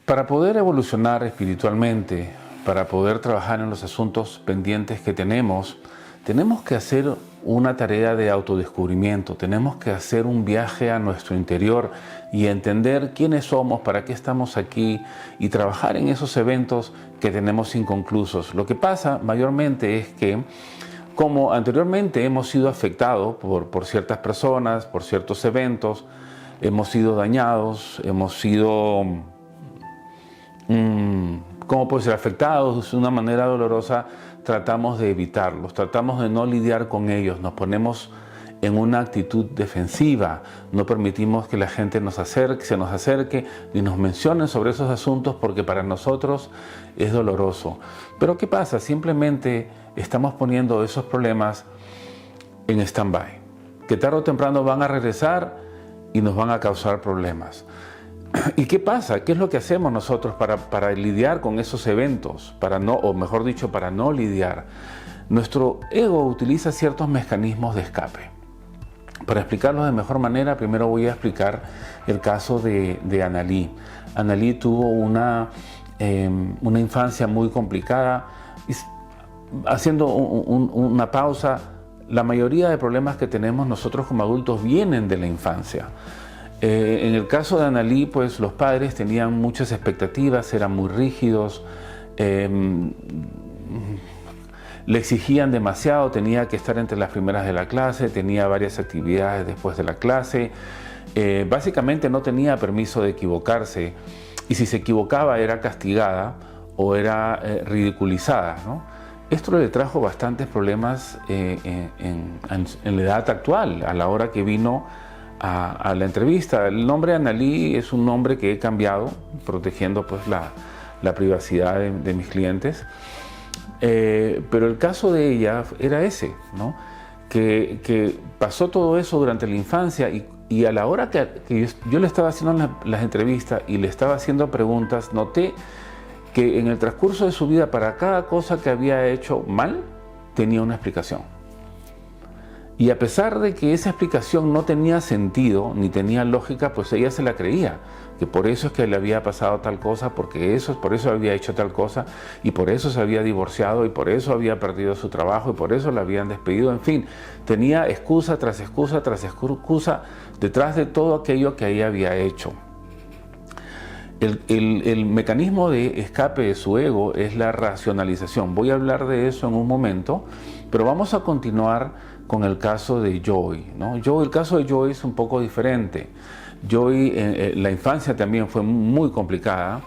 Para poder evolucionar espiritualmente, para poder trabajar en los asuntos pendientes que tenemos que hacer una tarea de autodescubrimiento, tenemos que hacer un viaje a nuestro interior y entender quiénes somos, para qué estamos aquí y trabajar en esos eventos que tenemos inconclusos. Lo que pasa mayormente es que, como anteriormente hemos sido afectados por ciertas personas, por ciertos eventos, hemos sido dañados, hemos sido ¿cómo puede ser? Afectados de una manera dolorosa, tratamos de evitarlos, tratamos de no lidiar con ellos, nos ponemos en una actitud defensiva, no permitimos que la gente se nos acerque ni nos mencione sobre esos asuntos porque para nosotros es doloroso. Pero ¿qué pasa? Simplemente estamos poniendo esos problemas en stand-by, que tarde o temprano van a regresar y nos van a causar problemas. ¿Y qué pasa? ¿Qué es lo que hacemos nosotros para lidiar con esos eventos? Para no lidiar. Nuestro ego utiliza ciertos mecanismos de escape. Para explicarlo de mejor manera, primero voy a explicar el caso de Analí. Analí tuvo una infancia muy complicada. Haciendo una pausa, la mayoría de problemas que tenemos nosotros como adultos vienen de la infancia. En el caso de Analí, pues los padres tenían muchas expectativas, eran muy rígidos, le exigían demasiado, tenía que estar entre las primeras de la clase, tenía varias actividades después de la clase, básicamente no tenía permiso de equivocarse y si se equivocaba era castigada o era ridiculizada, ¿no? Esto le trajo bastantes problemas en la edad actual, a la hora que vino a la entrevista. El nombre Analí es un nombre que he cambiado, protegiendo pues la privacidad de mis clientes. Pero el caso de ella era ese, ¿no? Que pasó todo eso durante la infancia y a la hora que yo le estaba haciendo las entrevistas y le estaba haciendo preguntas, noté que en el transcurso de su vida, para cada cosa que había hecho mal, tenía una explicación. Y a pesar de que esa explicación no tenía sentido, ni tenía lógica, pues ella se la creía, que por eso es que le había pasado tal cosa, por eso había hecho tal cosa, y por eso se había divorciado, y por eso había perdido su trabajo, y por eso la habían despedido, en fin, tenía excusa tras excusa tras excusa detrás de todo aquello que ella había hecho. El mecanismo de escape de su ego es la racionalización. Voy a hablar de eso en un momento, pero vamos a continuar con el caso de Joy, ¿no? El caso de Joy es un poco diferente. Joy, la infancia también fue muy complicada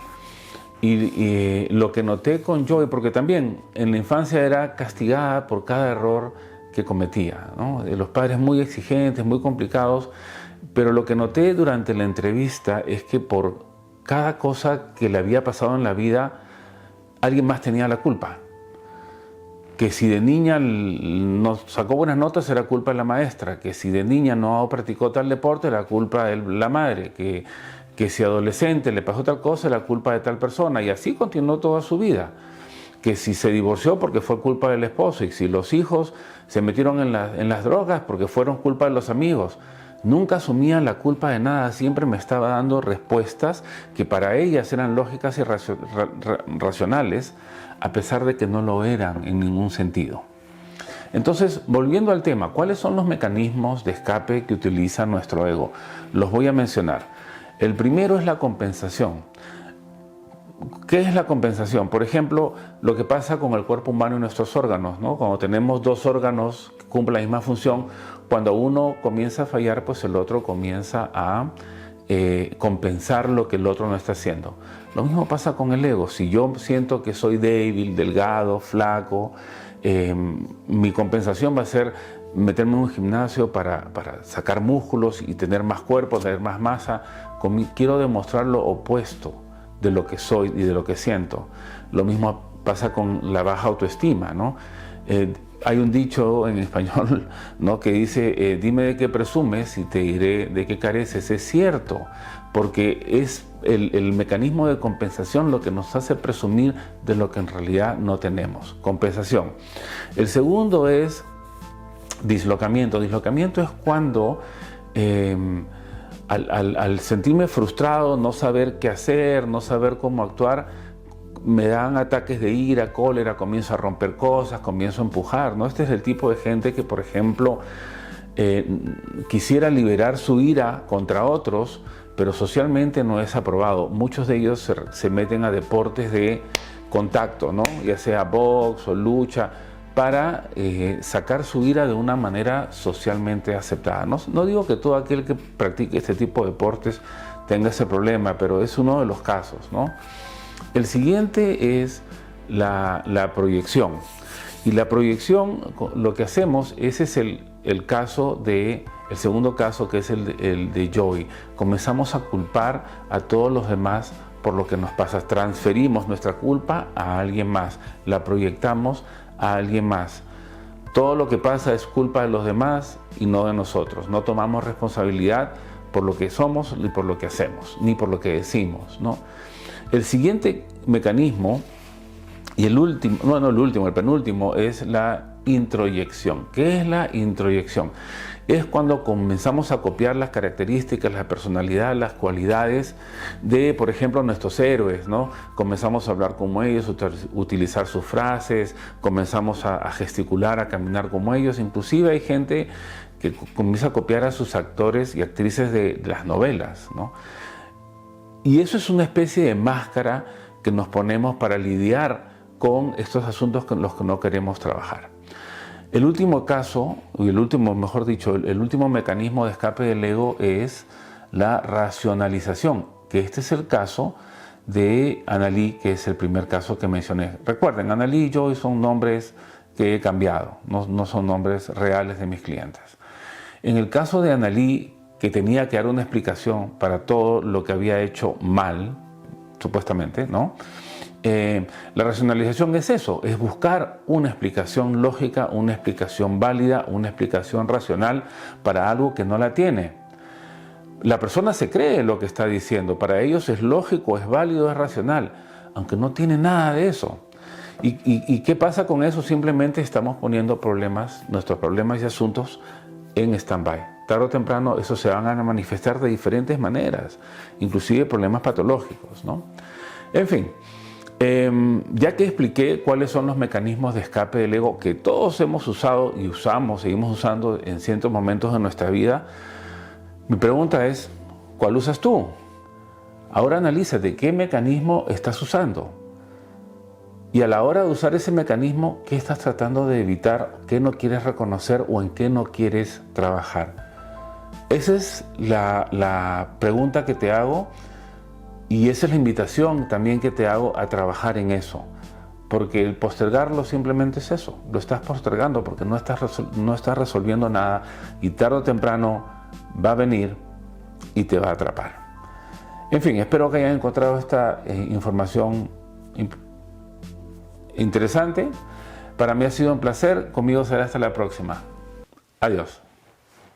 y lo que noté con Joy, porque también en la infancia era castigada por cada error que cometía, ¿no? Los padres muy exigentes, muy complicados, pero lo que noté durante la entrevista es que por cada cosa que le había pasado en la vida, alguien más tenía la culpa. Que si de niña no sacó buenas notas era culpa de la maestra, que si de niña no practicó tal deporte era culpa de la madre, que si adolescente le pasó tal cosa era culpa de tal persona, y así continuó toda su vida. Que si se divorció porque fue culpa del esposo, y si los hijos se metieron en las drogas porque fueron culpa de los amigos. Nunca asumía la culpa de nada, siempre me estaba dando respuestas que para ellas eran lógicas y racionales, a pesar de que no lo eran en ningún sentido. Entonces, volviendo al tema, ¿cuáles son los mecanismos de escape que utiliza nuestro ego? Los voy a mencionar. El primero es la compensación. ¿Qué es la compensación? Por ejemplo, lo que pasa con el cuerpo humano y nuestros órganos, ¿no? Cuando tenemos dos órganos que cumplen la misma función, cuando uno comienza a fallar, pues el otro comienza a compensar lo que el otro no está haciendo. Lo mismo pasa con el ego. Si yo siento que soy débil, delgado, flaco, mi compensación va a ser meterme en un gimnasio para sacar músculos y tener más cuerpo, tener más masa. Quiero demostrar lo opuesto de lo que soy y de lo que siento. Lo mismo pasa con la baja autoestima, ¿no? Hay un dicho en español, ¿no?, que dice, dime de qué presumes y te diré de qué careces. Es cierto, porque es el mecanismo de compensación lo que nos hace presumir de lo que en realidad no tenemos. Compensación. El segundo es dislocamiento. Dislocamiento es cuando al sentirme frustrado, no saber qué hacer, no saber cómo actuar, me dan ataques de ira, cólera, comienzo a romper cosas, comienzo a empujar, ¿no? Este es el tipo de gente que, por ejemplo, quisiera liberar su ira contra otros, pero socialmente no es aprobado. Muchos de ellos se meten a deportes de contacto, ¿no? Ya sea box o lucha, para sacar su ira de una manera socialmente aceptada. No digo que todo aquel que practique este tipo de deportes tenga ese problema, pero es uno de los casos, ¿no? El siguiente es la proyección. Y la proyección, lo que hacemos, ese es el caso el segundo caso, que es el de Joey. Comenzamos a culpar a todos los demás por lo que nos pasa. Transferimos nuestra culpa a alguien más, la proyectamos a alguien más. Todo lo que pasa es culpa de los demás y no de nosotros. No tomamos responsabilidad por lo que somos ni por lo que hacemos, ni por lo que decimos, ¿no? El siguiente mecanismo, y el penúltimo, es la introyección. ¿Qué es la introyección? Es cuando comenzamos a copiar las características, la personalidad, las cualidades de, por ejemplo, nuestros héroes, ¿no? Comenzamos a hablar como ellos, utilizar sus frases, comenzamos a gesticular, a caminar como ellos. Inclusive hay gente que comienza a copiar a sus actores y actrices de las novelas, ¿no? Y eso es una especie de máscara que nos ponemos para lidiar con estos asuntos con los que no queremos trabajar. El último caso, el último mecanismo de escape del ego es la racionalización, que este es el caso de Annalie, que es el primer caso que mencioné. Recuerden, Annalie y Joy son nombres que he cambiado, no son nombres reales de mis clientes. En el caso de Annalie, que tenía que dar una explicación para todo lo que había hecho mal, supuestamente, ¿no? La racionalización es eso, es buscar una explicación lógica, una explicación válida, una explicación racional para algo que no la tiene. La persona se cree lo que está diciendo, para ellos es lógico, es válido, es racional, aunque no tiene nada de eso. ¿Y qué pasa con eso? Simplemente estamos poniendo nuestros problemas y asuntos en stand-by. Tarde o temprano eso se van a manifestar de diferentes maneras, inclusive problemas patológicos, ¿no? En fin, ya que expliqué cuáles son los mecanismos de escape del ego que todos hemos usado y seguimos usando en ciertos momentos de nuestra vida, mi pregunta es, ¿cuál usas tú? Ahora analízate qué mecanismo estás usando. Y a la hora de usar ese mecanismo, ¿qué estás tratando de evitar? ¿Qué no quieres reconocer o en qué no quieres trabajar? Esa es la pregunta que te hago. Y esa es la invitación también que te hago a trabajar en eso. Porque el postergarlo simplemente es eso. Lo estás postergando porque no estás resolviendo nada. Y tarde o temprano va a venir y te va a atrapar. En fin, espero que hayan encontrado esta información interesante. Para mí ha sido un placer. Conmigo será hasta la próxima. Adiós.